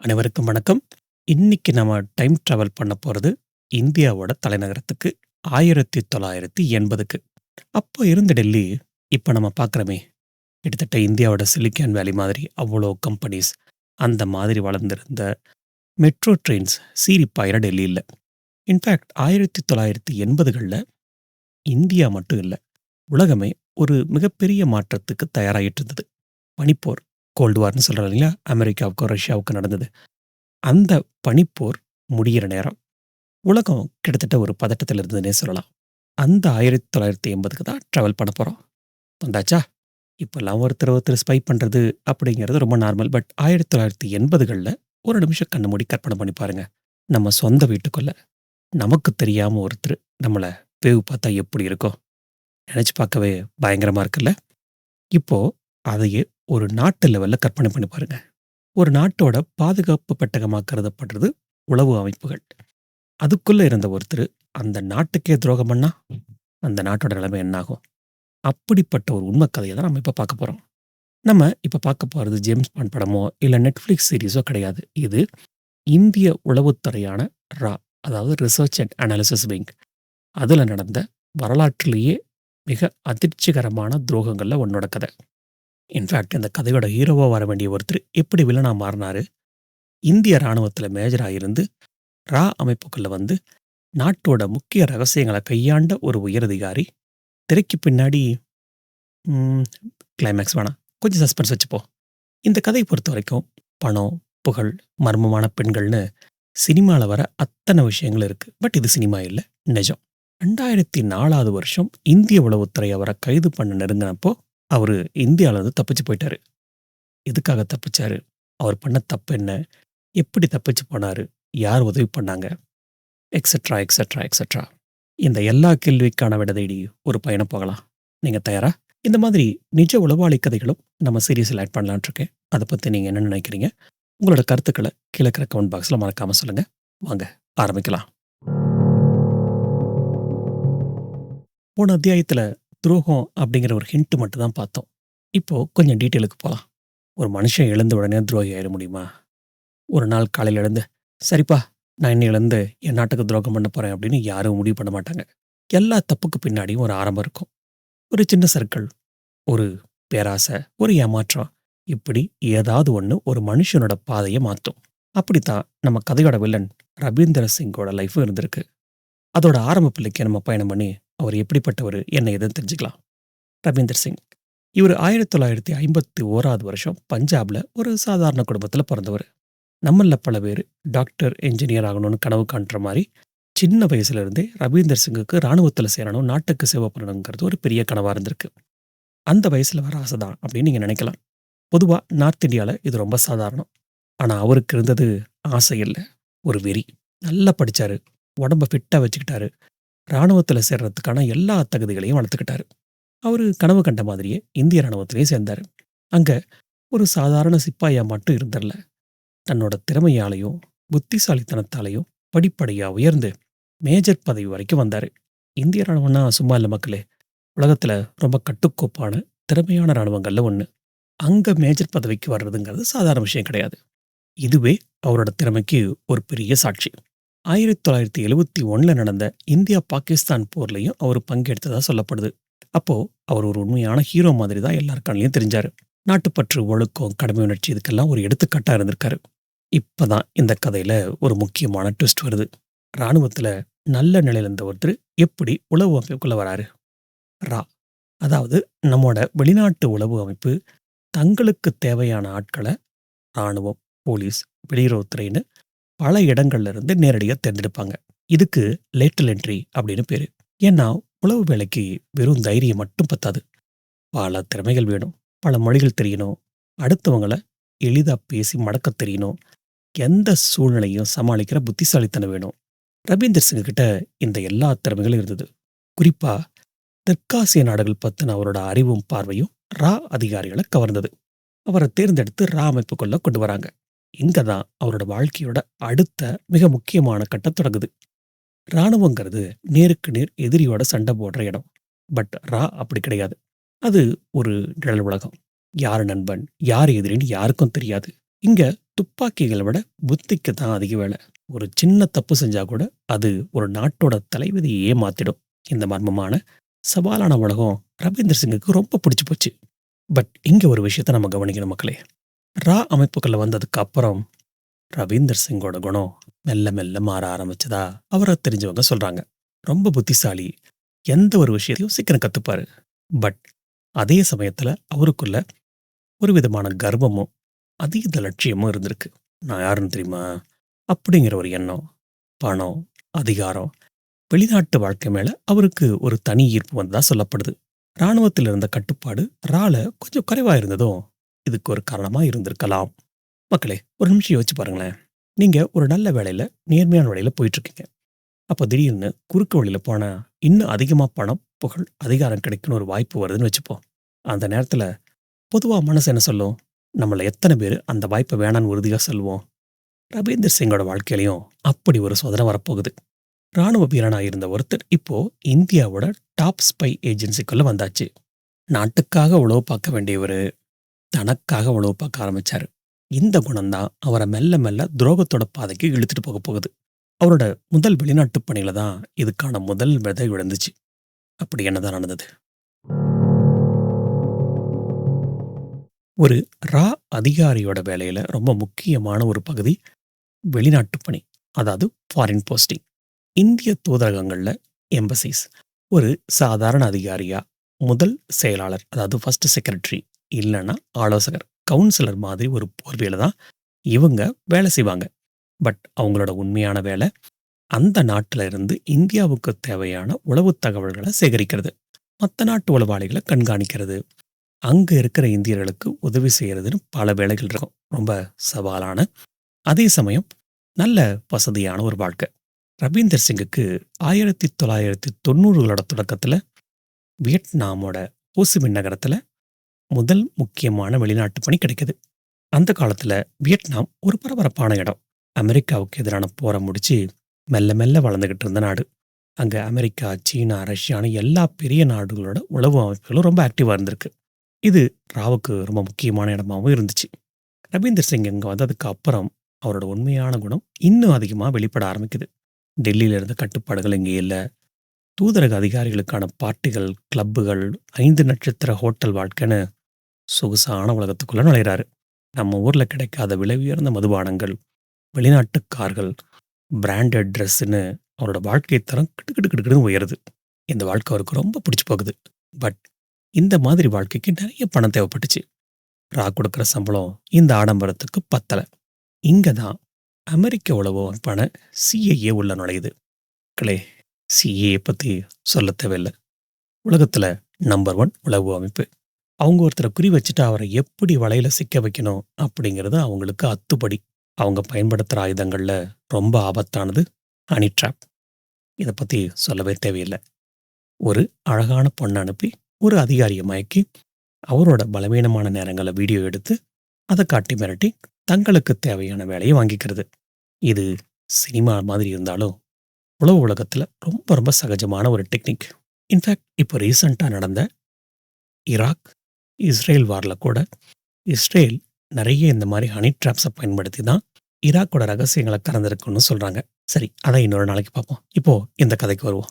அனைவருக்கும் வணக்கம். இன்னைக்கு நம்ம டைம் டிராவல் பண்ண போறது இந்தியாவோட தலைநகரத்துக்கு 1980க்கு. அப்போ இருந்த டெல்லி, இப்ப நம்ம பார்க்குறோமே, கிட்டத்தட்ட இந்தியாவோட சிலிக்கான் வேலி மாதிரி அவ்வளோ கம்பெனிஸ், அந்த மாதிரி வளர்ந்திருந்த மெட்ரோ ட்ரெயின்ஸ் சீறி பாயிற டெல்லி இல்ல. இன்ஃபேக்ட் 1980கள்ல இந்தியா மட்டும் இல்ல, உலகமே ஒரு மிகப்பெரிய மாற்றத்துக்கு தயாராகிட்டு இருந்தது. பனிப்போர், கோல்டு வார்ன்னு சொல்றோம் இல்லைங்களா? அமெரிக்காவுக்கும் ரஷ்யாவுக்கும் நடந்தது. அந்த பனிப்போர் முடியிற நேரம். உலகம் கிட்டத்தட்ட ஒரு பதட்டத்துல இருந்ததுன்னே சொல்லலாம். அந்த 1980க்கு தான் ட்ராவல் பண்ண போறோம். வந்தாச்சா? இப்பல்லாம் ஒருத்தர் ஒருத்தர் ஸ்பை பண்றது அப்படிங்கிறது ரொம்ப நார்மல். பட் 1980கள்ல ஒரு நிமிஷம் கண்ண மூடி கற்பனை பண்ணி பாருங்க. நம்ம சொந்த வீட்டுக்குள்ள, நமக்கு தெரியாம ஒருத்தர் நம்மள வேவு பார்த்தா எப்படி இருக்கும்? நெனச்சு பார்க்கவே பயங்கரமா இருக்குல்ல? இப்போ அதையே ஒரு நாட்டு லெவல்ல கற்பனை பண்ணி பாருங்க. ஒரு நாட்டோட பாதுகாப்பு பெட்டகமா கருதப்படுறது உளவு அமைப்புகள். அதுக்குள்ள இருந்த ஒருத்தரு அந்த நாட்டுக்கே துரோகம் பண்ணா, அந்த நாட்டோட நிலைமை என்ன ஆகும்? அப்படிப்பட்ட ஒரு உண்மை கதைய தான் நம்ம இப்ப பார்க்க போறோம். நம்ம இப்ப பார்க்க போறது ஜேம்ஸ் பாண்ட் படமோ, இல்ல நெட்ஃபிளிக்ஸ் சீரிஸோ கிடையாது. இது இந்திய உளவுத்துறையான ரா, அதாவது ரிசர்ச் அண்ட் அனாலிசிஸ் விங். அதுல நடந்த வரலாற்றிலேயே மிக அதிர்ச்சிகரமான துரோகங்கள்ல ஒண்ணோட கதை. இன்ஃபேக்ட் இந்த கதையோட ஹீரோவா வர வேண்டிய ஒருத்தர் எப்படி வில்லனா மாறுனாரு? இந்திய ராணுவத்துல மேஜரா இருந்து ரா அமைப்புக்குள்ள வந்து நாட்டோட முக்கிய ரகசியங்களை கையாண்ட ஒரு உயரதிகாரி. திரைக்கு பின்னாடி ம், கிளைமேக்ஸ் வேணாம், கொஞ்சம் சஸ்பென்ஸ் வச்சுப்போம். இந்த கதையை பொறுத்த வரைக்கும் பணம், புகழ், மர்மமான பெண்கள்னு சினிமால வர அத்தனை விஷயங்கள் இருக்கு. பட் இது சினிமா இல்ல, நிஜம். 2004வது வருஷம் இந்திய உளவுத்துறை அவரை கைது பண்ண நெருங்கினப்போ அவரு இந்தியால இருந்து தப்பிச்சு போயிட்டாரு. எதுக்காக தப்பிச்சாரு? அவர் பண்ண தப்பு என்ன? எப்படி தப்பிச்சு போனாரு? யார் உதவி பண்ணாங்க? Etcetera, etcetera, etcetera. இந்த எல்லா கேள்விக்கான விடை தேடி ஒரு பயணம் போகலாம். நீங்க தயாரா? இந்த மாதிரி நிஜ உளவாளி கதைகளும் நம்ம சீரிஸில் ஆட் பண்ணலான்ட்டு இருக்கேன். அதை பத்தி நீங்க என்ன நினைக்கிறீங்க? உங்களோட கருத்துக்களை கீழே இருக்கிற கமெண்ட் பாக்ஸ்ல மறக்காம சொல்லுங்க. வாங்க ஆரம்பிக்கலாம். போன அத்தியாயத்துல துரோகம் அப்படிங்கிற ஒரு ஹிண்ட் மட்டும் தான் பார்த்தோம். இப்போ கொஞ்சம் டீட்டெயிலுக்கு போலாம். ஒரு மனுஷன் எழுந்த உடனே துரோகி ஆயிட முடியுமா? ஒரு நாள் காலையில எழுந்து, சரிப்பா, நான் இன்னையிலேருந்து என் நாட்டுக்கு துரோகம் பண்ண போறேன் அப்படின்னு யாரும் முடிவு பண்ண மாட்டாங்க. எல்லா தப்புக்கு பின்னாடியும் ஒரு ஆரம்பம் இருக்கும். ஒரு சின்ன சர்க்கிள், ஒரு பேராசை, ஒரு ஏமாற்றம், இப்படி ஏதாவது ஒண்ணு ஒரு மனுஷனோட பாதையை மாத்தும். அப்படித்தான் நம்ம கதையோட வில்லன் ரவீந்திர சிங்கோட லைஃபும் இருந்திருக்கு. அதோட ஆரம்ப பிள்ளைக்கு நம்ம பயணம் பண்ணி அவர் எப்படிப்பட்டவர், என்ன ஏதுன்னு தெரிஞ்சுக்கலாம். ரவீந்தர் சிங் இவர் 1951வது வருஷம் பஞ்சாப்ல ஒரு சாதாரண குடும்பத்துல பிறந்தவர். நம்மள பல பேர் டாக்டர், என்ஜினியர் ஆகணும்னு கனவு காண்ற மாதிரி சின்ன வயசுல இருந்தே ரவீந்தர் சிங்குக்கு ராணுவத்துல சேரணும், நாட்டுக்கு சேவை பண்ணணுங்கிறது ஒரு பெரிய கனவா இருந்திருக்கு. அந்த வயசுல வர ஆசைதான் அப்படின்னு நீங்க நினைக்கலாம். பொதுவா நார்த் இந்தியால இது ரொம்ப சாதாரணம். ஆனா அவருக்கு இருந்தது ஆசை இல்ல, ஒரு வெறி. நல்லா படிச்சாரு, உடம்ப ஃபிட்டா வச்சுக்கிட்டாரு, ராணுவத்துல சேர்றதுக்கான எல்லா தகுதிகளையும் வளர்த்துக்கிட்டாரு. அவரு கனவு கண்ட மாதிரியே இந்திய ராணுவத்திலேயே சேர்ந்தாரு. அங்க ஒரு சாதாரண சிப்பாயா மட்டும் இருந்தர்ல, தன்னோட திறமையாலையும் புத்திசாலித்தனத்தாலையும் படிப்படியா உயர்ந்து மேஜர் பதவி வரைக்கும் வந்தாரு. இந்திய ராணுவம்னா சும்மா இல்ல மக்களே. உலகத்துல ரொம்ப கட்டுக்கோப்பான, திறமையான ராணுவங்கள்ல ஒண்ணு. அங்க மேஜர் பதவிக்கு வர்றதுங்கிறது சாதாரண விஷயம் கிடையாது. இதுவே அவரோட திறமைக்கு ஒரு பெரிய சாட்சி. 1971ல நடந்த இந்தியா பாகிஸ்தான் போர்லயும் அவர் பங்கெடுத்ததா சொல்லப்படுது. அப்போ அவர் ஒரு உண்மையான ஹீரோ மாதிரி தான் எல்லார் கண்ணிலையும் தெரிஞ்சாரு. நாட்டுப்பற்று, ஒழுக்கம், கடமை உணர்ச்சி இதுக்கெல்லாம் ஒரு எடுத்துக்காட்டா இருந்திருக்காரு. இப்பதான் இந்த கதையில ஒரு முக்கியமான ட்விஸ்ட் வருது. ராணுவத்துல நல்ல நிலையில இருந்த ஒருத்தர் எப்படி உளவு அமைப்புக்குள்ள வராரு? ரா, அதாவது நம்மோட வெளிநாட்டு உளவு அமைப்பு தங்களுக்கு தேவையான ஆட்களை ராணுவம், போலீஸ், வெளியுறவுத்துறைன்னு பல இடங்கள்ல இருந்து நேரடியா தேர்ந்தெடுப்பாங்க. இதுக்கு லேட்டரல் என்ட்ரி அப்படின்னு பேரு. ஏன்னா உளவு வேலைக்கு வெறும் தைரியம் மட்டும் பத்தாது. பல திறமைகள் வேணும். பல மொழிகள் தெரியணும். அடுத்தவங்கள எளிதா பேசி மடக்கத் தெரியணும். எந்த சூழ்நிலையும் சமாளிக்கிற புத்திசாலித்தனம் வேணும். ரவீந்தர் சிங் கிட்ட இந்த எல்லா திறமைகளும் இருந்தது. குறிப்பா தெற்காசிய நாடுகள் பத்தின அவரோட அறிவும் பார்வையும் ரா அதிகாரிகளை கவர்ந்தது. அவரை தேர்ந்தெடுத்து ரா அமைப்புக்குள்ள கொண்டு வராங்க. இங்கதான் அவரோட வாழ்க்கையோட அடுத்த மிக முக்கியமான கட்டம் தொடங்குது. ராணுவங்கிறது நேருக்கு நேர் எதிரியோட சண்டை போடுற இடம். பட் ரா அப்படி கிடையாது. அது ஒரு நிழல் உலகம். யார் நண்பன், யார் எதிரின்னு யாருக்கும் தெரியாது. இங்க துப்பாக்கிகளை விட புத்திக்கு தான் அதிக வேலை. ஒரு சின்ன தப்பு செஞ்சா கூட அது ஒரு நாட்டோட தலைவிதியை ஏமாத்திடும். இந்த மர்மமான சவாலான உலகம் ரவீந்தர் சிங்குக்கு ரொம்ப பிடிச்சு போச்சு. பட் இங்க ஒரு விஷயத்த நம்ம கவனிக்கணும் மக்களே. ரா அமைப்புகள்ல வந்ததுக்கு அப்புறம் ரவீந்தர் சிங்கோட குணம் மெல்ல மெல்ல மாற ஆரம்பிச்சதா அவரை தெரிஞ்சவங்க சொல்றாங்க. ரொம்ப புத்திசாலி, எந்த ஒரு விஷயத்தையும் சீக்கிரம் கத்துப்பாரு. பட் அதே சமயத்துல அவருக்குள்ள ஒரு விதமான கர்வமும் அதீத லட்சியமும் இருந்திருக்கு. நான் யாருன்னு தெரியுமா அப்படிங்கிற ஒரு எண்ணம், பணம், அதிகாரம், வெளிநாட்டு வாழ்க்கை மேல அவருக்கு ஒரு தனி ஈர்ப்பு வந்ததா சொல்லப்படுது. இராணுவத்தில் இருந்த கட்டுப்பாடு ரால கொஞ்சம் குறைவா இருந்ததும் இதுக்கு ஒரு காரணமா இருந்திருக்கலாம். மக்களே, ஒரு நிமிஷம் யோசிச்சு பாருங்களேன். நீங்க ஒரு நல்ல வேலையில, நேர்மையான வழியில போயிட்டு இருக்கீங்க. அப்ப திடீர்னு குறுக்கு வழியில போனா இன்னும் அதிகமா பணம், புகழ், அதிகாரம் கிடைக்கும்னு ஒரு வாய்ப்பு வருதுன்னு வச்சுப்போம். அந்த நேரத்துல பொதுவா மனசு என்ன சொல்லும்? நம்மள எத்தனை பேரு அந்த வாய்ப்பை வேணான்னு உறுதியா சொல்லுவோம்? ரவீந்தர் சிங்கோட வாழ்க்கையிலயும் அப்படி ஒரு சோதனை வரப்போகுது. ராணுவ வீரனா இருந்த ஒருத்தர் இப்போ இந்தியாவோட டாப் ஸ்பை ஏஜென்சிக்குள்ள வந்தாச்சு. நாட்டுக்காக உளவு பார்க்க வேண்டியவரு தனக்காக உளவு பார்க்க ஆரம்பிச்சாரு. இந்த குணம்தான் அவரை மெல்ல மெல்ல துரோகத்தோட பாதைக்கு இழுத்துட்டு போக போகுது. அவரோட முதல் வெளிநாட்டு பணியில தான் இதுக்கான முதல் விதை விழுந்துச்சு. அப்படி என்னதான் நடந்தது? ஒரு ரா அதிகாரியோட வேலையில ரொம்ப முக்கியமான ஒரு பகுதி வெளிநாட்டு பணி. அதாவது ஃபாரின் போஸ்டிங். இந்திய தூதரகங்கள்ல எம்பசிஸ் ஒரு சாதாரண அதிகாரியா முதல் செயலாளர், அதாவது ஃபர்ஸ்ட் செக்ரட்டரி, இல்லைன்னா ஆலோசகர், கவுன்சிலர் மாதிரி ஒரு போர்வையில தான் இவங்க வேலை செய்வாங்க. பட் அவங்களோட உண்மையான வேலை அந்த நாட்டில இருந்து இந்தியாவுக்கு தேவையான உளவு தகவல்களை சேகரிக்கிறது, மற்ற நாட்டு உளவாளிகளை கண்காணிக்கிறது, அங்க இருக்கிற இந்தியர்களுக்கு உதவி செய்யறதுன்னு பல வேலைகள் இருக்கும். ரொம்ப சவாலான, அதே சமயம் நல்ல வசதியான ஒரு வாழ்க்கை. ரவீந்தர் சிங்குக்கு 1990களோட தொடக்கத்துல வியட்நாமோட ஹோசிமின் நகரத்துல முதல் முக்கியமான வெளிநாட்டு பணி கிடைக்குது. அந்த காலத்துல வியட்நாம் ஒரு பரபரப்பான இடம். அமெரிக்காவுக்கு எதிரான போரை முடிச்சு மெல்ல மெல்ல வளர்ந்துகிட்டு இருந்த நாடு. அங்க அமெரிக்கா, சீனா, ரஷ்யான்னு எல்லா பெரிய நாடுகளோட உளவு அமைப்புகளும் ரொம்ப ஆக்டிவா இருந்திருக்கு. இது ராவுக்கு ரொம்ப முக்கியமான இடமாவும் இருந்துச்சு. ரவீந்தர் சிங் இங்க வந்ததுக்கு அப்புறம் அவரோட உண்மையான குணம் இன்னும் அதிகமா வெளிப்பட ஆரம்பிக்குது. டெல்லியில இருந்த கட்டுப்பாடுகள் இங்கே இல்ல. தூதரக அதிகாரிகளுக்கான பார்ட்டிகள், கிளப்புகள், 5 நட்சத்திர ஹோட்டல் வாழ்க்கைன்னு சொகுசான உலகத்துக்குள்ள நுழையிறாரு. நம்ம ஊர்ல கிடைக்காத விலை உயர்ந்த மதுபானங்கள், வெளிநாட்டு கார்கள், பிராண்டட் ட்ரெஸ்ஸுன்னு அவரோட வாழ்க்கை தரம் கிடுகிடுன்னு உயருது. இந்த வாழ்க்கை அவருக்கு ரொம்ப பிடிச்சு போகுது. பட் இந்த மாதிரி வாழ்க்கைக்கு நிறைய பணம் தேவைப்பட்டுச்சு. ரா கொடுக்குற சம்பளம் இந்த ஆடம்பரத்துக்கு பத்தல. இங்க தான் அமெரிக்க உளவு அமைப்பான சிஐஏ உள்ள நுழையுது. களே, சிஏஏ பத்தி சொல்ல தேவையில்லை. உலகத்துல நம்பர் 1 உளவு அமைப்பு. அவங்க ஒருத்தரை குறி வச்சுட்டு அவரை எப்படி வலையில சிக்க வைக்கணும் அப்படிங்கிறது அவங்களுக்கு அத்துப்படி. அவங்க பயன்படுத்துகிற ஆயுதங்கள்ல ரொம்ப ஆபத்தானது ஹனி ட்ராப். இதை பத்தி சொல்லவே தேவையில்லை. ஒரு அழகான பொண்ணை அனுப்பி ஒரு அதிகாரியை மயக்கி அவரோட பலவீனமான நேரங்களை வீடியோ எடுத்து அதை காட்டி மிரட்டி தங்களுக்கு தேவையான வேலையை வாங்கிக்கிறது. இது சினிமா மாதிரி இருந்தாலும் உளவு உலகத்துல ரொம்ப ரொம்ப சகஜமான ஒரு டெக்னிக். இன்ஃபேக்ட் இப்போ ரீசெண்டாக நடந்த ஈராக், இஸ்ரேல் வார்ல கூட இஸ்ரேல் நிறைய இந்த மாதிரி ஹனி ட்ராப்ஸை பயன்படுத்தி தான் ஈராக்கோட ரகசியங்களை கறந்திருக்குன்னு சொல்றாங்க. சரி, அதை இன்னொரு நாளைக்கு பார்ப்போம். இப்போ இந்த கதைக்கு வருவோம்.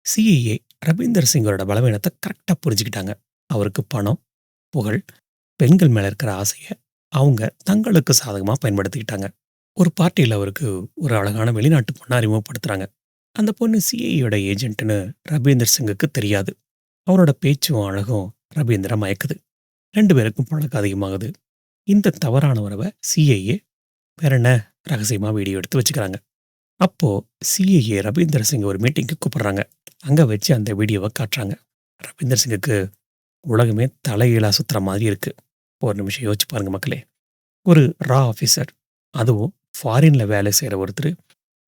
சிஐஏ ரவீந்தர் சிங்கரோட பலவீனத்தை கரெக்டாக புரிஞ்சுக்கிட்டாங்க. அவருக்கு பணம், புகழ், பெண்கள் மேல இருக்கிற ஆசையை அவங்க தங்களுக்கு சாதகமாக பயன்படுத்திக்கிட்டாங்க. ஒரு பார்ட்டியில் அவருக்கு ஒரு அழகான வெளிநாட்டு பொண்ணை அறிமுகப்படுத்துறாங்க. அந்த பொண்ணு சிஐயோட ஏஜென்ட்னு ரவீந்தர் சிங்குக்கு தெரியாது. அவரோட பேச்சும் அழகும் ரவீந்திர மயக்குது. 2 பேருக்கும் பழக்கம் அதிகமாகுது. இந்த தவறான உறவை சிஐஏ வேற என்ன ரகசியமா வீடியோ எடுத்து வச்சுக்கிறாங்க. அப்போ சிஐஏ ரவீந்தர் சிங் ஒரு மீட்டிங்க்கு கூப்பிடுறாங்க. அங்க வச்சு அந்த வீடியோவை காட்டுறாங்க. ரவீந்தர் சிங்குக்கு உலகமே தலைகீழா சுத்துற மாதிரி இருக்கு. ஒரு நிமிஷம் யோசிச்சு பாருங்க மக்களே. ஒரு ரா ஆஃபீஸர், அதுவும் ஃபாரின்ல வேலை செய்கிற ஒருத்தர்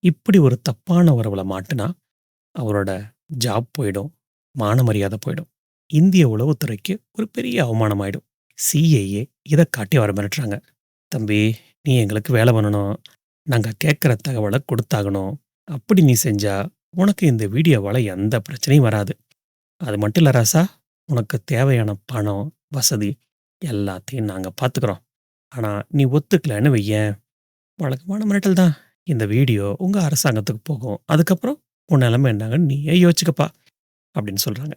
இப்படி ஒரு தப்பான உறவுல மாட்டுனா அவரோட ஜாப் போயிடும், மான மரியாதை போயிடும். இந்திய உளவுத்துறைக்கு ஒரு பெரிய அவமானம் ஆயிடும். சிஐஏ இதை காட்டி அவரை மிரட்டுறாங்க. தம்பி, நீ எங்களுக்கு வேலை பண்ணணும், நாங்க கேட்குற தகவலை கொடுத்தாகணும். அப்படி நீ செஞ்சா உனக்கு இந்த வீடியோவால எந்த பிரச்சனையும் வராது. அது மட்டும் இல்ல ராசா, உனக்கு தேவையான பணம், வசதி எல்லாத்தையும் நாங்க பார்த்துக்கிறோம். ஆனா நீ ஒத்துக்கலன்னு வையேன், வழக்கமான மிரட்டல் தான். இந்த வீடியோ உங்க அரசாங்கத்துக்கு போகும். அதுக்கப்புறம் உன் நிலைமை என்னங்கன்னு நீயே யோசிச்சுக்கப்பா அப்படின்னு சொல்றாங்க.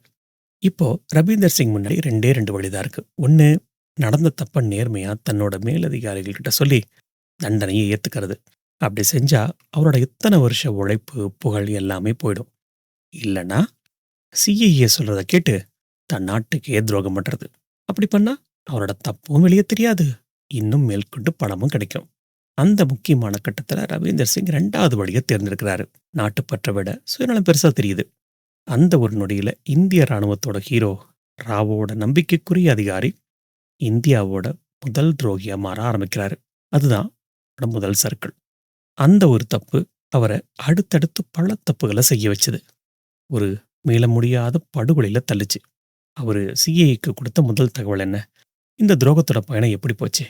இப்போ ரவீந்தர் சிங் முன்னாடி 2 வழி தான் இருக்கு. ஒண்ணு, நடந்த தப்ப நேர்மையா தன்னோட மேலதிகாரிகள் கிட்ட சொல்லி தண்டனையை ஏத்துக்கிறது. அப்படி செஞ்சா அவரோட இத்தனை வருஷ உழைப்பு, புகழ் எல்லாமே போயிடும். இல்லன்னா சிஐஏ சொல்றத கேட்டு தன் நாட்டுக்கே துரோகம் பண்றது. அப்படி பண்ணா அவரோட தப்பும் வெளியே தெரியாது. இன்னும் மேற்கொண்டு பணமும் கிடைக்கும். அந்த முக்கியமான கட்டத்துல ரவீந்தர் சிங் 2வது வழியை தேர்ந்தெடுக்கிறாரு. நாட்டுப்பற்றை விட சுயநலம் பெருசா தெரியுது. அந்த ஒரு நொடியில இந்திய ராணுவத்தோட ஹீரோ, ராவோட நம்பிக்கைக்குரிய அதிகாரி, இந்தியாவோட முதல் துரோகியா மாற ஆரம்பிக்கிறாரு. அதுதான் அவரோட முதல் சர்க்கிள். அந்த ஒரு தப்பு அவரை அடுத்தடுத்து பல தப்புகளை செய்ய வச்சது. ஒரு மீள முடியாத படுகொலையில தள்ளுச்சு. அவரு சிஐஏக்கு கொடுத்த முதல் தகவல் என்ன? இந்த துரோகத்தோட பயணம் எப்படி போச்சு?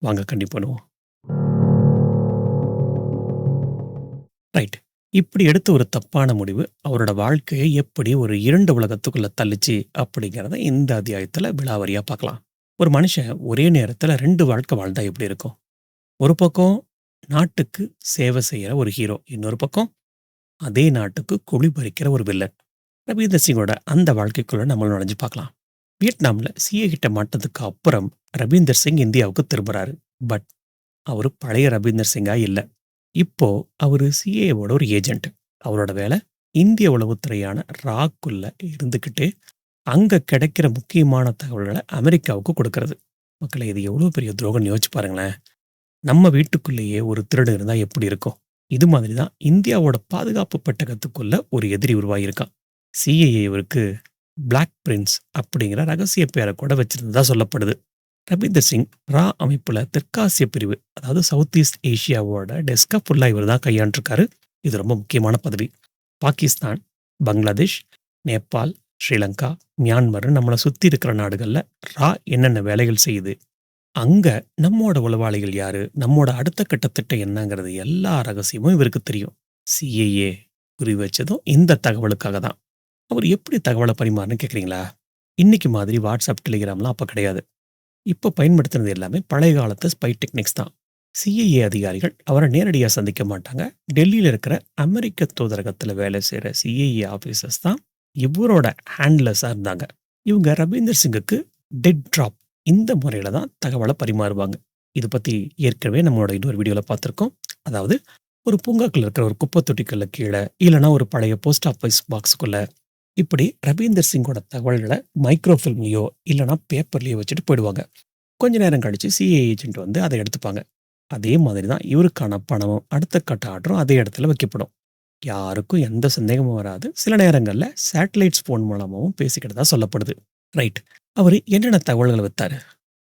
வாங்க கண்டிப்பா பண்ணுவோம். ரைட். இப்படி எடுத்த ஒரு தப்பான முடிவு அவரோட வாழ்க்கையை எப்படி ஒரு இருண்ட உலகத்துக்குள்ள தள்ளுச்சு அப்படிங்கிறத இந்த அத்தியாயத்துல விலாவரியா பார்க்கலாம். ஒரு மனுஷன் ஒரே நேரத்துல 2 வாழ்க்கை வாழ்ந்தா எப்படி இருக்கும்? ஒரு பக்கம் நாட்டுக்கு சேவை செய்யற ஒரு ஹீரோ, இன்னொரு பக்கம் அதே நாட்டுக்கு குழி பறிக்கிற ஒரு வில்லன். ரவீந்தர் சிங்கோட அந்த வாழ்க்கைக்குள்ள நம்ம நுழைஞ்சு பார்க்கலாம். வியட்நாம்ல சிஏ கிட்ட மாட்டதுக்கு அப்புறம் ரவீந்தர் சிங் இந்தியாவுக்கு திரும்புறாரு. பட் அவரு பழைய ரவீந்தர் சிங்கா இல்ல. இப்போ அவரு சிஏவோட ஒரு ஏஜென்ட். அவரோட வேலை இந்திய உளவுத்துறையான ராக்குள்ள இருந்துகிட்டு அங்க கிடைக்கிற முக்கியமான தகவல்களை அமெரிக்காவுக்கு கொடுக்கறது. மக்களே, இது எவ்வளவு பெரிய துரோகம் யோசிச்சு பாருங்களேன். நம்ம வீட்டுக்குள்ளேயே ஒரு திருடன் இருந்தா எப்படி இருக்கும்? இது மாதிரி தான் இந்தியாவோட பாதுகாப்பு பெட்டகத்துக்குள்ள ஒரு எதிரி உருவாகியிருக்கான். சிஐஏ இவருக்கு பிளாக் பிரின்ஸ் அப்படிங்கிற ரகசிய பேரை கூட வச்சிருந்ததா சொல்லப்படுது. ரவீந்தர் சிங் ரா அமைப்புல தெற்காசிய பிரிவு, அதாவது சவுத் ஈஸ்ட் ஏஷியாவோட டெஸ்கா ஃபுல்லா இவர் தான் கையாண்டிருக்காரு. இது ரொம்ப முக்கியமான பதவி. பாகிஸ்தான், பங்களாதேஷ், நேபாள், ஸ்ரீலங்கா, மியான்மர்னு நம்மளை சுத்தி இருக்கிற நாடுகள்ல ரா என்னென்ன வேலைகள் செய்யுது, அங்க நம்மோட உளவாளிகள் யாரு, நம்மோட அடுத்த கட்ட திட்டம் என்னங்கிறது எல்லா ரகசியமும் இவருக்கு தெரியும். சிஐஏ குறி வச்சதும் இந்த தகவலுக்காக தான். அவர் எப்படி தகவலை பரிமாறன்னு கேட்குறீங்களா? இன்னைக்கு மாதிரி வாட்ஸ்அப், டெலிகிராம்லாம் அப்போ கிடையாது. இப்போ பயன்படுத்துனது எல்லாமே பழைய காலத்து ஸ்பை டெக்னிக்ஸ் தான். சிஐஏ அதிகாரிகள் அவரை நேரடியாக சந்திக்க மாட்டாங்க. டெல்லியில் இருக்கிற அமெரிக்க தூதரகத்தில் வேலை செய்கிற சிஐஏ ஆஃபீஸர்ஸ் தான் இவரோட ஹேண்ட்லர்ஸாக இருந்தாங்க. இவங்க ரவீந்தர் சிங்குக்கு டெட் ட்ராப் இந்த முறையில் தான் தகவலை பரிமாறுவாங்க. இதை பற்றி ஏற்கனவே நம்மளோட இன்னொரு வீடியோவில் பார்த்துருக்கோம். அதாவது ஒரு பூங்காக்குள்ள இருக்கிற ஒரு குப்பை தொட்டிக்குள்ள கீழே, இல்லைனா ஒரு பழைய போஸ்ட் ஆஃபீஸ் பாக்ஸுக்குள்ள, இப்படி ரவீந்தர் சிங்கோட தகவல்களை மைக்ரோஃபில்ம்லையோ இல்லைனா பேப்பர்லையோ வச்சுட்டு போயிடுவாங்க. கொஞ்ச நேரம் கழிச்சு சிஏ ஏஜென்ட் வந்து அதை எடுத்துப்பாங்க. அதே மாதிரி தான் இவருக்கான பணமும் அடுத்த கட்ட ஆர்டரும் அதே இடத்துல வைக்கப்படும். யாருக்கும் எந்த சந்தேகமும் வராது. சில நேரங்களில் சேட்டலைட்ஸ் ஃபோன் மூலமாகவும் பேசிக்கிட்டதா சொல்லப்படுது. ரைட். அவர் என்னென்ன தகவல்களை வைத்தாரு?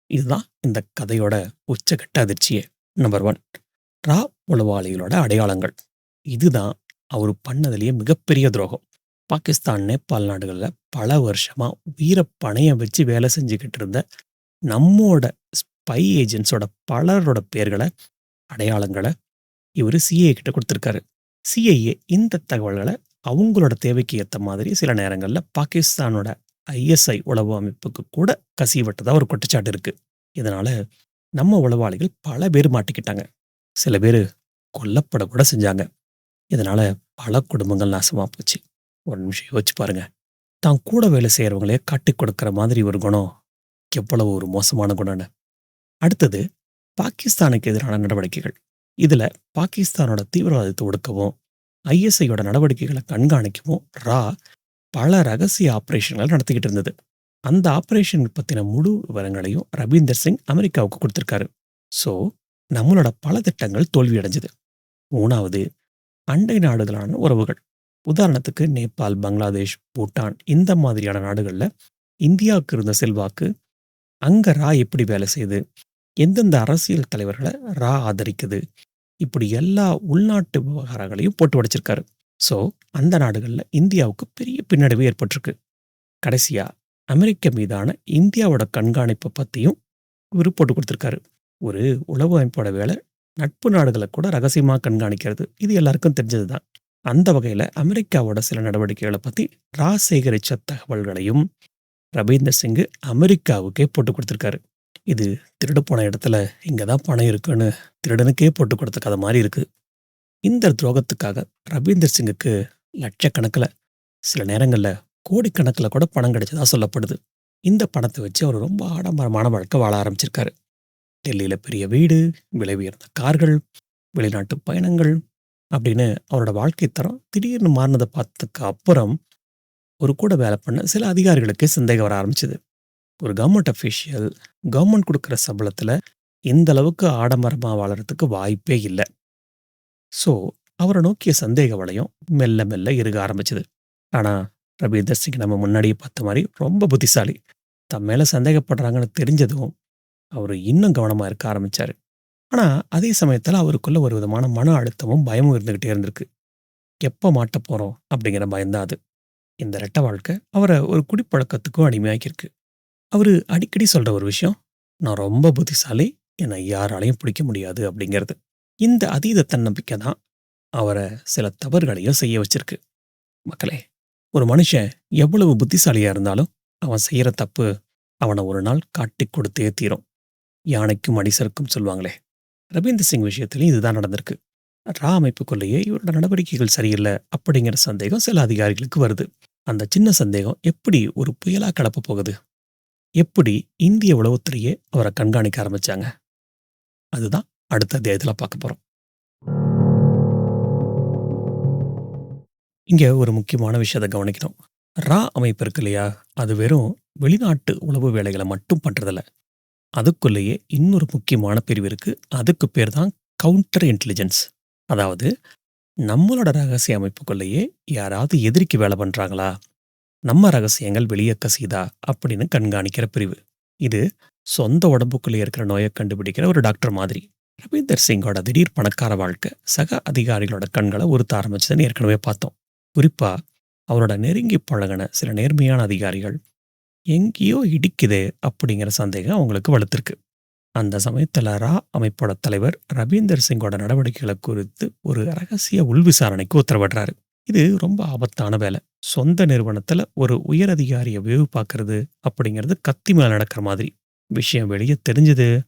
இதுதான் இந்த கதையோட உச்சகட்ட அதிர்ச்சியே. நம்பர் 1, ரா உளவாளிகளோட அடையாளங்கள். இதுதான் அவர் பண்ணதுலேயே மிகப்பெரிய துரோகம். பாகிஸ்தான், நேபாள் நாடுகளில் பல வருஷமா உயிரை பணையம் வச்சு வேலை செஞ்சுக்கிட்டு இருந்த நம்மோட ஸ்பை ஏஜென்ட்ஸோட பலரோட பேர்களை, அடையாளங்களை இவர் சிஐஏ கிட்ட கொடுத்துருக்காரு. சிஐஏ இந்த தகவல்களை அவங்களோட தேவைக்கு ஏற்ற மாதிரி சில நேரங்களில் பாகிஸ்தானோட ஐஎஸ்ஐ உளவு அமைப்புக்கு கூட கசிவட்டதா ஒரு குற்றச்சாட்டு இருக்கு. இதனால நம்ம உளவாளிகள் பல பேர் மாட்டிக்கிட்டாங்க. சில பேர் கொல்லப்பட கூட செஞ்சாங்க. இதனால பல குடும்பங்கள் நாசமா போச்சு. ஒரு நிமிஷம் யோசிச்சு பாருங்க. தான் கூட வேலை செய்யறவங்களே காட்டி கொடுக்கிற மாதிரி ஒரு குணம் எவ்வளவு ஒரு மோசமான குணம்னு. அடுத்தது பாகிஸ்தானுக்கு எதிரான நடவடிக்கைகள். இதுல பாகிஸ்தானோட தீவிரவாதத்தை ஒடுக்கவும் ஐஎஸ்ஐயோட நடவடிக்கைகளை கண்காணிக்கவும் ரா பல ரகசிய ஆபரேஷன்கள் நடத்திக்கிட்டு இருந்தது. அந்த ஆபரேஷன் பத்தின முழு விவரங்களையும் ரவீந்தர் சிங் அமெரிக்காவுக்கு கொடுத்திருக்காரு. ஸோ நம்மளோட பல திட்டங்கள் தோல்வி அடைஞ்சது. 3வது, அண்டை நாடுகளான உறவுகள். உதாரணத்துக்கு நேபாள், பங்களாதேஷ், பூட்டான் இந்த மாதிரியான நாடுகளில் இந்தியாவுக்கு இருந்த செல்வாக்கு, அங்க ரா எப்படி வேலை செய்யுது, எந்தெந்த அரசியல் தலைவர்களை ரா ஆதரிக்குது, இப்படி எல்லா உள்நாட்டு விவகாரங்களையும் போட்டு உடைச்சிருக்காரு. ஸோ அந்த நாடுகளில் இந்தியாவுக்கு பெரிய பின்னடைவு ஏற்பட்டிருக்கு. கடைசியா அமெரிக்க மீதான இந்தியாவோட கண்காணிப்பை பற்றியும் இவர் போட்டு கொடுத்துருக்காரு. ஒரு உளவு அமைப்போட வேலை நட்பு நாடுகளை கூட ரகசியமாக கண்காணிக்கிறது. இது எல்லாருக்கும் தெரிஞ்சது தான். அந்த வகையில் அமெரிக்காவோட சில நடவடிக்கைகளை பற்றி ரா சேகரித்த தகவல்களையும் ரவீந்தர் சிங் அமெரிக்காவுக்கே போட்டு கொடுத்துருக்காரு. இது திருடு போன இடத்துல இங்க தான் பணம் இருக்குன்னு திருடனுக்கே போட்டு கொடுத்த கதை மாரி இருக்கு. இந்த துரோகத்துக்காக ரவீந்தர் சிங்குக்கு லட்சக்கணக்குல, சில நேரங்கள்ல கோடிக்கணக்குல கூட பணம் கிடைச்சதா சொல்லப்படுது. இந்த பணத்த வச்சு அவரு ரொம்ப ஆடம்பரமான வாழ்க்கை வாழ ஆரம்பிச்சிருக்காரு. டெல்லியில பெரிய வீடு, விலை உயர்ந்த கார்கள், வெளிநாட்டு பயணங்கள் அப்படின்னு அவரோட வாழ்க்கை தரம் திடீர்னு மாறுனத பார்த்ததுக்கு அப்புறம், ஒரு கூட வேலை பண்ண சில அதிகாரிகளுக்கே சந்தேகம் வர ஆரம்பிச்சது. ஒரு கவர்ன்மெண்ட் அஃபிஷியல் கவர்ன்மெண்ட் குடுக்குற சம்பளத்துல இந்த அளவுக்கு ஆடம்பரமா வாழறதுக்கு வாய்ப்பே இல்ல. ஸோ, அவர நோக்கிய சந்தேக வளையம் மெல்ல மெல்ல இறுக ஆரம்பிச்சது. ஆனா, ரவீந்தர் சிங் நம்ம முன்னாடியே பார்த்த மாரி ரொம்ப புத்திசாலி. தன் மேல சந்தேகப்படுறாங்கன்னு தெரிஞ்சதும், அவரு இன்னும் கவனமா இருக்க ஆரம்பிச்சாரு. ஆனா, அதே சமயத்துல அவருக்குள்ள ஒரு விதமான மன அழுத்தமும், பயமும் இருந்துகிட்டே இருந்திருக்கு. எப்ப மாட்டப் போறோம் அப்படிங்கிற பயம் தான் அது. இந்த ரெட்ட வாழ்க்கை அவர ஒரு குடிப்பழக்கத்துக்கும் அடிமையாக்கியிருக்கு. அவரு அடிக்கடி சொல்ற ஒரு விஷயம், "நான் ரொம்ப புத்திசாலி. என்ன யாராலயும் பிடிக்க முடியாது" அப்படிங்கிறது. இந்த அதீத தன்னம்பிக்கை தான் அவர சில தவறுகளையும் செய்ய வச்சிருக்கு. மக்களே, ஒரு மனுஷன் எவ்வளவு புத்திசாலியா இருந்தாலும், அவன் செய்யற தப்பு அவன ஒரு நாள் காட்டிக் கொடுத்தே தீரும். யானைக்கும் அடிசருக்கும் சொல்லுவாங்களே. ரவீந்தர் சிங் விஷயத்திலயும் இதுதான் நடந்திருக்கு. ரா அமைப்புக்குள்ளேயே இவரோட நடவடிக்கைகள் சரியில்ல அப்படிங்கிற சந்தேகம் சில அதிகாரிகளுக்கு வருது. அந்த சின்ன சந்தேகம் எப்படி ஒரு புயலா கிளப்பப் போகுது? எப்படி இந்திய உளவுத்துறையே அவர கண்காணிக்க ஆரம்பிச்சாங்க? அதுதான் அடுத்த அத்தியாயத்துல பார்க்க போறோம். இங்க ஒரு முக்கியமான விஷயத்த கவனிக்கணும். ரா அமைப்பு இருக்கு இல்லையா? அது வெறும் வெளிநாட்டு உளவு வேலைகள மட்டும் பண்றதில்ல. அதுக்குள்ளேயே இன்னொரு முக்கியமான பிரிவு இருக்கு. அதுக்கு பேர் தான் கவுண்டர் இன்டெலிஜென்ஸ். அதாவது நம்மளோட ரகசிய அமைப்புக்குள்ளேயே யாராவது எதிரிக்கு வேலை பண்றாங்களா? நம்ம ரகசியங்கள் வெளிய கசியுதா? அப்படின்னு கண்காணிக்கிற பிரிவு. இது சொந்த உடம்புக்குள்ளே இருக்கிற நோய கண்டுபிடிக்கிற ஒரு டாக்டர் மாதிரி. ரவீந்தர் சிங்கோட திடீர் பணக்கார வாழ்க்கை சக அதிகாரிகளோட கண்கள உறுத்த ஆரம்பிச்சதுன்னு ஏற்கனவே பார்த்தோம். குறிப்பா அவரோட நெருங்கி பழகுன சில நேர்மையான அதிகாரிகள், எங்கேயோ இடிக்குதே அப்படிங்கிற சந்தேகம் அவங்களுக்கு வலுத்திருக்கு. அந்த சமயத்துல ரா அமைப்போட தலைவர் ரவீந்தர் சிங்கோட நடவடிக்கைகள குறித்து ஒரு ரகசிய உள்விசாரணைக்கு உத்தரவிடுறாரு. இது ரொம்ப ஆபத்தான வேலை. சொந்த நிறுவனத்துல ஒரு உயர் அதிகாரிய வேவு பார்க்கறது அப்படிங்கிறது கத்தி மேல நடக்கிற மாதிரி. விஷயம் வெளிய தெரிஞ்சது,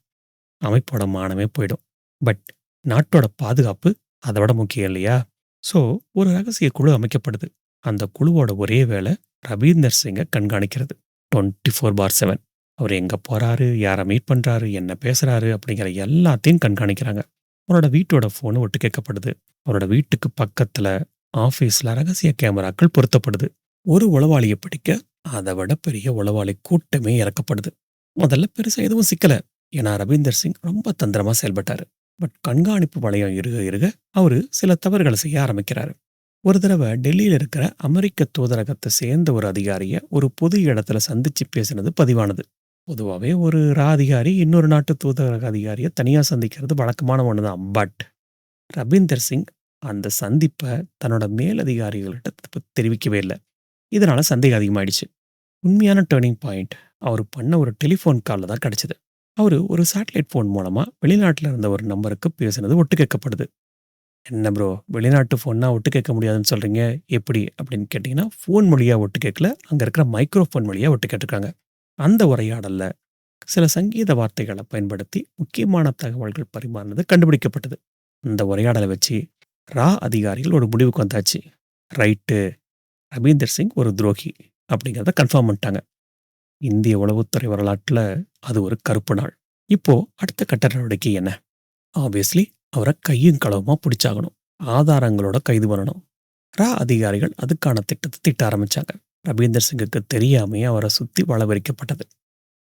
அமைப்போட மானமே போயிடும். பட் நாட்டோட பாதுகாப்பு அத விட முக்கியம் இல்லையா? ஸோ, ஒரு ரகசிய குழு அமைக்கப்படுது. அந்த குழுவோட ஒரே வேலை ரவீந்தர் சிங்க கண்காணிக்கிறது. 24/7. அவர் எங்க போறாரு, யார மீட் பண்றாரு, என்ன பேசுறாரு அப்படிங்கிற எல்லாத்தையும் கண்காணிக்கிறாங்க. அவரோட வீட்டோட ஃபோன் ஒட்டு கேட்கப்படுது. அவரோட வீட்டுக்கு பக்கத்துல ஆஃபீஸ்ல ரகசிய கேமராக்கள் பொருத்தப்படுது. ஒரு உளவாளிய பிடிக்க அத விட பெரிய உளவாளி கூட்டமே இறக்கப்படுது. முதல்ல பெருசா எதுவும் சிக்கல. ஏன்னா ரவீந்தர் சிங் ரொம்ப தந்திரமா செயல்பட்டாரு. பட் கண்காணிப்பு வளையம் இறுக இறுக அவரு சில தவறுகள செய்ய ஆரம்பிக்கிறாரு. ஒரு தடவ டெல்லியில இருக்கிற அமெரிக்க தூதரகத்த சேர்ந்த ஒரு அதிகாரிய ஒரு பொது இடத்துல சந்திச்சு பேசினது பதிவானது. பொதுவாவே ஒரு அதிகாரி இன்னொரு நாட்டு தூதரக அதிகாரிய தனியா சந்திக்கிறது வழக்கமான ஒண்ணுதான். பட் ரவீந்தர் சிங் அந்த சந்திப்ப தன்னோட மேலதிகாரிகள்ட்ட தெரிவிக்கவே இல்ல. இதனால சந்தேகம் அதிகமாயிடுச்சு. உண்மையான டர்னிங் பாயிண்ட் அவரு பண்ண ஒரு டெலிஃபோன் கால்ல தான் கிடைச்சது. அவரு ஒரு சேட்டலைட் ஃபோன் மூலமா வெளிநாட்டுல இருந்த ஒரு நம்பருக்கு பேசினது ஒட்டு கேட்கப்படுது. "என்ன ப்ரோ, வெளிநாட்டு ஃபோன்னா ஒட்டு கேட்க முடியாதுன்னு சொல்றீங்க. எப்படி?" அப்படின்னு கேட்டீங்கன்னா, ஃபோன் வழியா ஒட்டு கேட்கல. அங்க இருக்கிற மைக்ரோஃபோன் வழியா ஒட்டு கேட்டுருக்காங்க. அந்த உரையாடல்ல சில சங்கீத வார்த்தைகள பயன்படுத்தி முக்கியமான தகவல்கள் பரிமாறினது கண்டுபிடிக்கப்பட்டது. அந்த உரையாடல வச்சு அதிகாரிகள் ஒரு முடிவுக்கு வந்தாச்சு. ரைட்டு, ரவீந்தர் சிங் ஒரு துரோகி அப்படிங்கிறத கன்ஃபார்ம் பண்ணிட்டாங்க. இந்திய உளவுத்துறை வரலாற்றுல அது ஒரு கருப்பு நாள். இப்போ அடுத்த கட்ட நடவடிக்கை என்ன? ஆப்வியஸ்லி அவர கையும் களவுமா பிடிச்சாகணும். ஆதாரங்களோட கைது பண்ணணும். அதிகாரிகள் அதுக்கான திட்டத்த தீட்ட ஆரம்பிச்சாங்க. ரவீந்தர் சிங்குக்கு தெரியாமயே அவர சுத்தி வலவரிக்கப்பட்டது.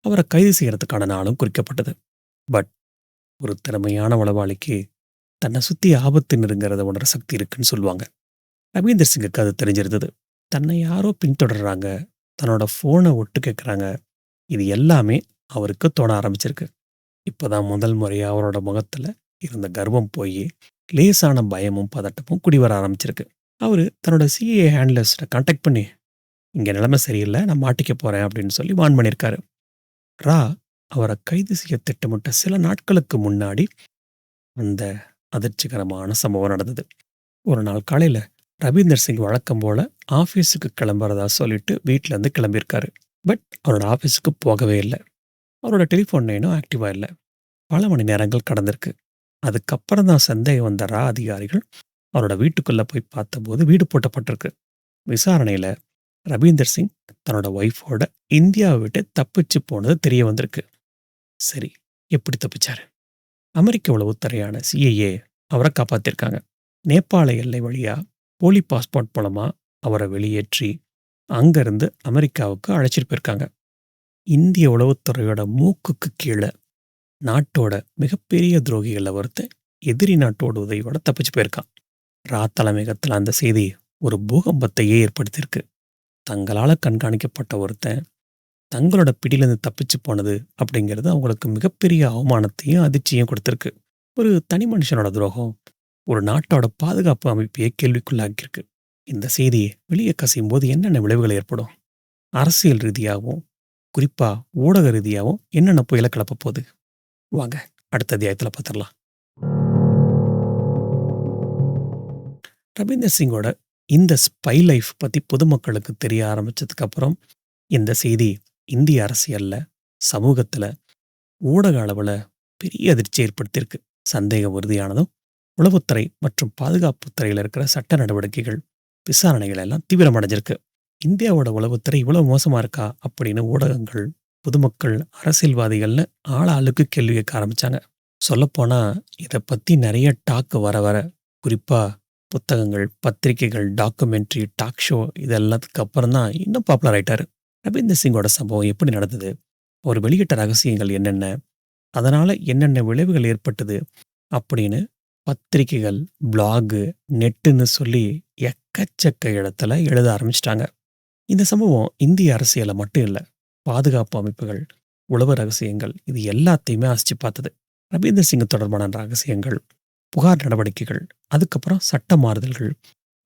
அவர கைது செய்யறதுக்கான நாளும் குறிக்கப்பட்டது. பட் ஒரு திறமையான உளவாளிக்கு தன்னை சுத்தி ஆபத்து நெருங்கிறத உணர சக்தி இருக்குன்னு சொல்லுவாங்க. ரவீந்தர் சிங்குக்கு அது தெரிஞ்சிருந்தது. தன்னை யாரோ பின்தொடர்றாங்க, தன்னோட ஃபோன ஒட்டு கேட்குறாங்க. இது எல்லாமே அவருக்கு தோண ஆரம்பிச்சிருக்கு. இப்பதான் முதல் முறையா அவரோட முகத்துல இருந்த கர்வம் போயி, லேசான பயமும், பதட்டமும் குடிவர ஆரம்பிச்சிருக்கு. அவரு தன்னோட சிஏ ஹேண்ட்லர்ஸ்ட்ட கான்டாக்ட் பண்ணி, "இங்க நிலைமை சரியில்ல. நான் மாட்டிக்க போறேன்" அப்படின்னு சொல்லி வார்ன் பண்ணியிருக்காரு. ரா அவர கைது செய்ய திட்டமிட்ட சில நாட்களுக்கு முன்னாடி அந்த அதிர்ச்சிகரமான சம்பவம் நடந்தது. ஒரு நாள் காலையில ரவீந்தர் சிங் வழக்கம் போல ஆஃபீஸுக்கு கிளம்புறதா சொல்லிட்டு வீட்ல இருந்து கிளம்பியிருக்காரு. பட் அவரோட ஆஃபீஸுக்கு போகவே இல்ல. அவரோட டெலிஃபோன் லைனும் ஆக்டிவா இல்ல. பல மணி நேரங்கள் கடந்திருக்கு. அதுக்கப்புறம் தான் சந்தேகம் வந்த அதிகாரிகள் அவரோட வீட்டுக்குள்ள போய் பார்த்தபோது வீடு பூட்டப்பட்டிருக்கு. விசாரணையில ரபீந்தர் சிங் தன்னோட ஒய்ஃபோட இந்தியாவை விட்டு தப்பிச்சு போனது தெரிய வந்திருக்கு. சரி, எப்படி தப்பிச்சாரு? அமெரிக்க உளவுத்துறையான சிஐஏ அவரை காப்பாத்திருக்காங்க. நேபாள எல்லை வழியா போலி பாஸ்போர்ட் மூலமா அவரை வெளியேற்றி அங்கிருந்து அமெரிக்காவுக்கு அழைச்சிட்டு போயிருக்காங்க. இந்திய உளவுத்துறையோட மூக்குக்கு கீழே நாட்டோட மிகப்பெரிய துரோகிகள்ல ஒருத்தன் எதிரி நாட்டோட உதவியோட தப்பிச்சு போயிருக்கான். தலைமையகத்தில் அந்த செய்தி ஒரு பூகம்பத்தையே ஏற்படுத்தியிருக்கு. தங்களால கண்காணிக்கப்பட்ட ஒருத்தன் தங்களோட பிடியிலிருந்து தப்பிச்சு போனது அப்படிங்கிறது அவங்களுக்கு மிகப்பெரிய அவமானத்தையும் அதிர்ச்சியும் கொடுத்திருக்கு. ஒரு தனி மனுஷனோட துரோகம் ஒரு நாட்டோட பாதுகாப்பு அமைப்பையே கேள்விக்குள்ளாக்கியிருக்கு. இந்த செய்தியை வெளியே கசியும் போது என்னென்ன விளைவுகள் ஏற்படும்? அரசியல் ரீதியாகவும் குறிப்பா ஊடக ரீதியாகவும் என்னென்ன புயலை கிளப்ப போகுது? வாங்க அடுத்த அத்தியாயத்தில் பார்த்துடலாம். ரவீந்தர் சிங்கோட இந்த ஸ்பை லைஃப் பற்றி பொதுமக்களுக்கு தெரிய ஆரம்பிச்சதுக்கு அப்புறம் இந்த செய்தி இந்திய அரசியல்ல, சமூகத்தில், ஊடக அளவில் பெரிய அதிர்ச்சி ஏற்படுத்தியிருக்கு. சந்தேகம் உறுதியானதும் உளவுத்துறை மற்றும் பாதுகாப்பு துறையில் இருக்கிற சட்ட நடவடிக்கைகள், விசாரணைகள் எல்லாம் தீவிரமடைஞ்சிருக்கு. இந்தியாவோட உளவுத்துறை இவ்வளவு மோசமா இருக்கா அப்படின்னு ஊடகங்கள், பொதுமக்கள், அரசியல்வாதிகள்னு ஆளாளுக்கு கேள்வி கேட்க ஆரம்பிச்சாங்க. சொல்லப்போனா இதை பற்றி நிறைய டாக் வர வர, குறிப்பா புத்தகங்கள், பத்திரிகைகள், டாக்குமெண்ட்ரி, டாக் ஷோ இதெல்லாத்துக்கு அப்புறம் தான் இன்னும் பாப்புலர் ஆயிட்டாரு. ரவீந்தர் சிங்கோட சம்பவம் எப்படி நடந்தது, அவர் வெளியிட்ட ரகசியங்கள் என்னென்ன, அதனால என்னென்ன விளைவுகள் ஏற்பட்டது அப்படின்னு பத்திரிகைகள், பிளாகு, நெட்டுன்னு சொல்லி எக்கச்சக்க இடத்துல எழுத ஆரம்பிச்சிட்டாங்க. இந்த சம்பவம் இந்திய அரசியலை மட்டும் இல்லை, பாதுகாப்பு அமைப்புகள், உளவு ரகசியங்கள் இது எல்லாத்தையுமே அசிச்சு பார்த்தது. ரவீந்தர் சிங் தொடர்பான ரகசியங்கள், புகார் நடவடிக்கைகள், அதுக்கப்புறம் சட்ட மாறுதல்கள்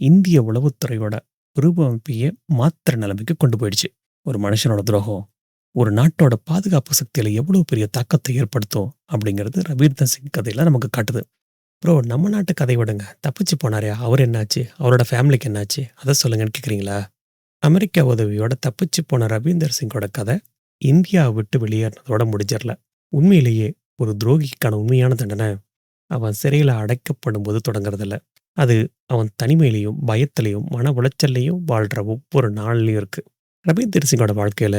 இந்திய உளவுத்துறையோட உருவமைப்பையே மாத்திர நிலைமைக்கு கொண்டு போயிடுச்சு. ஒரு மனுஷனோட துரோகம் ஒரு நாட்டோட பாதுகாப்பு சக்தியில எவ்வளவு பெரிய தாக்கத்தை ஏற்படுத்தும் அப்படிங்கிறது ரவீந்தர் சிங் கதையில நமக்கு காட்டுது. ப்ரோ, நம்ம நாட்டு கதை விடுங்க, தப்பிச்சு போனாரே அவர் என்னாச்சு, அவரோட ஃபேமிலிக்கு என்னாச்சு, அதை சொல்லுங்கன்னு கேட்குறீங்களா? அமெரிக்கா உதவியோட தப்பிச்சு போன ரவீந்தர் சிங்கோட கதை இந்தியாவை விட்டு வெளியேறினதோட முடிஞ்சிடல. உண்மையிலேயே ஒரு துரோகிக்கான உண்மையான தண்டனை அவன் சிறையில் அடைக்கப்படும் போது தொடங்குறதில்ல. அது அவன் தனிமையிலையும், பயத்திலையும், மன உளைச்சல்லையும் வாழ்ற ஒவ்வொரு நாள்லையும் இருக்கு. ரவீந்தர் சிங்கோட வாழ்க்கையில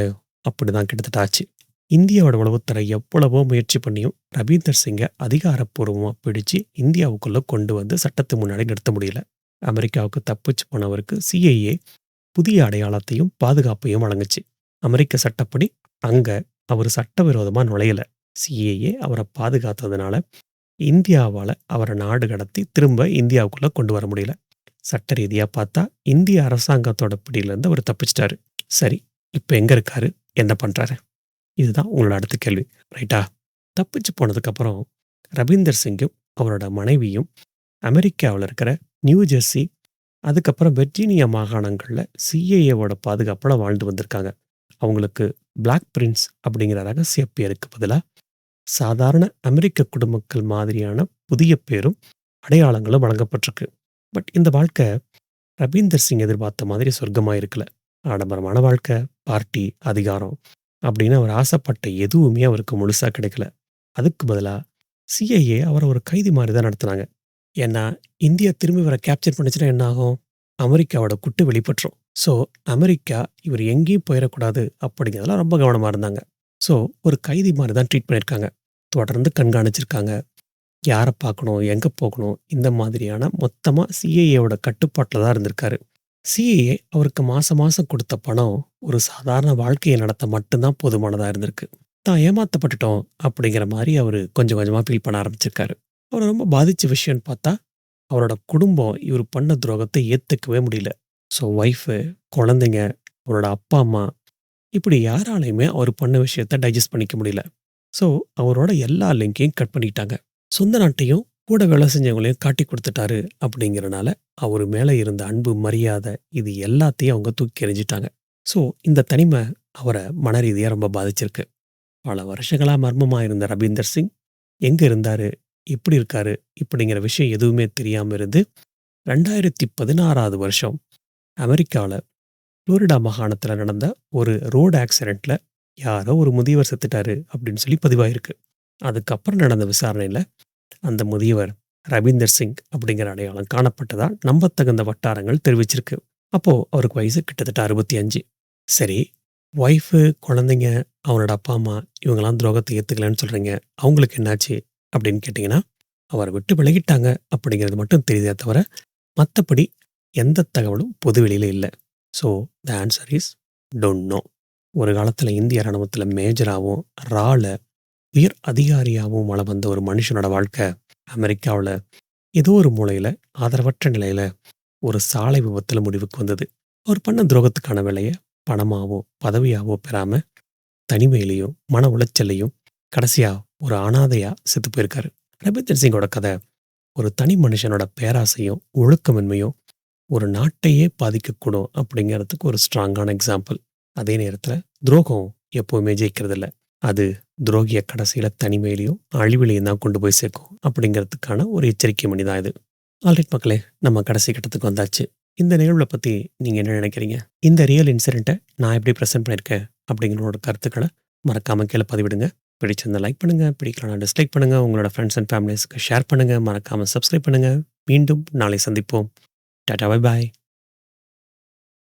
அப்படிதான் கிட்டத்தட்ட ஆச்சு. இந்தியாவோட உளவுத்துறை எவ்வளவோ முயற்சி பண்ணியும் ரவீந்தர் சிங்கை அதிகாரப்பூர்வமாக பிடிச்சு இந்தியாவுக்குள்ள கொண்டு வந்து சட்டத்து முன்னாடி நிறுத்த முடியல. அமெரிக்காவுக்கு தப்பிச்சு போனவருக்கு சிஐஏ புதிய அடையாளத்தையும் பாதுகாப்பையும் வழங்குச்சு. அமெரிக்க சட்டப்படி அங்க அவர் சட்டவிரோதமா நுழையல. சிஏஏ அவரை பாதுகாத்ததுனால இந்தியாவால் அவரை நாடு கடத்தி திரும்ப இந்தியாவுக்குள்ள கொண்டு வர முடியல. சட்ட ரீதியா பார்த்தா இந்திய அரசாங்கத்தோட பிடியிலேருந்து அவர் தப்பிச்சிட்டாரு. சரி, இப்போ எங்க இருக்காரு, என்ன பண்றாரு? இதுதான் உங்களோட அடுத்த கேள்வி, ரைட்டா? தப்பிச்சு போனதுக்கப்புறம் ரவீந்தர் சிங்கும் அவரோட மனைவியும் அமெரிக்காவில் இருக்கிற நியூ ஜெர்சி, அதுக்கப்புறம் வெர்ஜீனியா மாகாணங்களில் சிஏஏவோட பாதுகாப்பில் வாழ்ந்து வந்திருக்காங்க. அவங்களுக்கு பிளாக் பிரின்ஸ் அப்படிங்கிற ரகசிய பேருக்கு பதிலாக சாதாரண அமெரிக்க குடிமக்கள் மாதிரியான புதிய பேரும் அடையாளங்களும் வழங்கப்பட்டிருக்கு. பட் இந்த வாழ்க்கை ரவீந்தர் சிங் எதிர்பார்த்த மாதிரி சொர்க்கமாக இருக்கல. ஆடம்பரமான வாழ்க்கை, பார்ட்டி, அதிகாரம் அப்படின்னு அவர் ஆசைப்பட்ட எதுவுமே அவருக்கு முழுசாக கிடைக்கல. அதுக்கு பதிலாக சிஐஏ அவரை ஒரு கைதி மாதிரி தான் நடத்துனாங்க. ஏன்னா இந்தியா திரும்பி வர கேப்சர் பண்ணிச்சுன்னா என்ன ஆகும்? அமெரிக்காவோட குட்டு வெளிப்பட்டுரும். ஸோ அமெரிக்கா இவர் எங்கேயும் போயிடக்கூடாது அப்படிங்கிறதெல்லாம் ரொம்ப கவனமாக இருந்தாங்க. ஸோ ஒரு கைதி மாதிரி தான் ட்ரீட் பண்ணியிருக்காங்க. தொடர்ந்து கண்காணிச்சிருக்காங்க. யாரை பார்க்கணும், எங்கே போகணும், இந்த மாதிரியான மொத்தமாக சிஐஏவோட கட்டுப்பாட்டில் தான் இருந்திருக்காரு. சிஏஏ அவருக்கு மாதம் மாதம் கொடுத்த பணம் ஒரு சாதாரண வாழ்க்கையை நடத்த மட்டும்தான் போதுமானதாக இருந்திருக்கு. தான் ஏமாற்றப்பட்டுட்டோம் அப்படிங்கிற மாதிரி அவர் கொஞ்சம் கொஞ்சமாக ஃபீல் பண்ண ஆரம்பிச்சிருக்காரு. அவரை ரொம்ப பாதித்த விஷயம்னு பார்த்தா அவரோட குடும்பம் இவர் பண்ண துரோகத்தை ஏற்றுக்கவே முடியல. ஸோ ஒய்ஃபு, குழந்தைங்க, அவரோட அப்பா அம்மா இப்படி யாராலையுமே அவர் பண்ண விஷயத்த டைஜஸ்ட் பண்ணிக்க முடியல. ஸோ அவரோட எல்லா லிங்கையும் கட் பண்ணிட்டாங்க. சொந்த நாட்டையும் கூட வேலை செஞ்சவங்களையும் காட்டி கொடுத்துட்டாரு அப்படிங்கிறனால அவர் மேலே இருந்த அன்பு, மரியாதை இது எல்லாத்தையும் அவங்க தூக்கி எறிஞ்சிட்டாங்க. ஸோ இந்த தனிமை அவரை மன ரீதியாக ரொம்ப பாதிச்சிருக்கு. பல வருஷங்களாக மர்மமாக இருந்த ரவீந்தர் சிங் எங்கே இருந்தார், எப்படி இருக்காரு இப்படிங்கிற விஷயம் எதுவுமே தெரியாமல் இருந்து 2016 வருஷம் அமெரிக்காவில் புளோரிடா மாகாணத்தில் நடந்த ஒரு ரோடு ஆக்சிடெண்ட்டில் யாரோ ஒரு முதியவர் செத்துட்டாரு அப்படின்னு சொல்லி பதிவாயிருக்கு. அதுக்கப்புறம் நடந்த விசாரணையில அந்த முதியவர் ரவீந்தர் சிங் அப்படிங்கிற அடையாளம் காணப்பட்டதா நம்பத்தகுந்த வட்டாரங்கள் தெரிவிச்சிருக்கு. அப்போ அவருக்கு வயசு கிட்டத்தட்ட 65. சரி, ஒய்ஃபு, குழந்தைங்க, அவனோட அப்பா, அம்மா இவங்கலாம் துரோகத்தை ஏத்துக்கலன்னு சொல்றீங்க. அவங்களுக்கு என்னாச்சு அப்படின்னு கேட்டிங்கன்னா, அவர விட்டு விலகிட்டாங்க அப்படிங்கிறது மட்டும் தெரியுதே தவிர, மத்தபடி எந்த தகவலும் பொதுவெளியில இல்ல. So the answer is don't know. ஒரு காலத்துல இந்திய ராணுவத்துல மேஜராவும், ரால உயர் அதிகாரியாவும் வலம் வந்த ஒரு மனுஷனோட வாழ்க்கை அமெரிக்காவுல ஏதோ ஒரு மூலையில ஆதரவற்ற நிலையில ஒரு சாலை விபத்துல முடிவுக்கு வந்தது. அவர் பண்ண துரோகத்துக்கான விலைய பணமாவோ, பதவியாவோ பெறாம தனிமையிலையும், மன உளைச்சல்லையும் கடைசியா ஒரு அனாதையா செத்து போயிருக்காரு. ரவீந்தர் சிங்கோட கதை ஒரு தனி மனுஷனோட பேராசையும், ஒழுக்கமின்மையும் ஒரு நாட்டையே பாதிக்கக்கூடும் அப்படிங்கிறதுக்கு ஒரு ஸ்ட்ராங்கான எக்ஸாம்பிள். அதே நேரத்துல துரோகம் எப்பவுமே ஜெயிக்கிறதில்ல. அது துரோகிய கடைசியில தனிமையிலையும், அழிவிலையும் தான் கொண்டு போய் சேர்க்கும் அப்படிங்கிறதுக்கான ஒரு எச்சரிக்கை மணி தான் இது. ஆல்ரைட் மக்களே, நம்ம கடைசி கட்டத்துக்கு வந்தாச்சு. இந்த நிகழ்வுல பத்தி நீங்க என்ன நினைக்கிறீங்க? இந்த ரியல் இன்சிடென்ட்ட நான் எப்படி பிரசன்ட் பண்ணியிருக்கேன் அப்படிங்கிறோட கருத்துக்கள மறக்காம கீழ பதிவிடுங்க. பிடிச்சிருந்தா லைக் பண்ணுங்க, பிடிக்கலனா டிஸ்லைக் பண்ணுங்க. உங்களோட ஃப்ரெண்ட்ஸ் அண்ட் ஃபேமிலிஸ்க்கு ஷேர் பண்ணுங்க. மறக்காம சப்ஸ்கிரைப் பண்ணுங்க. மீண்டும் நாளை சந்திப்போம். Tata bye bye.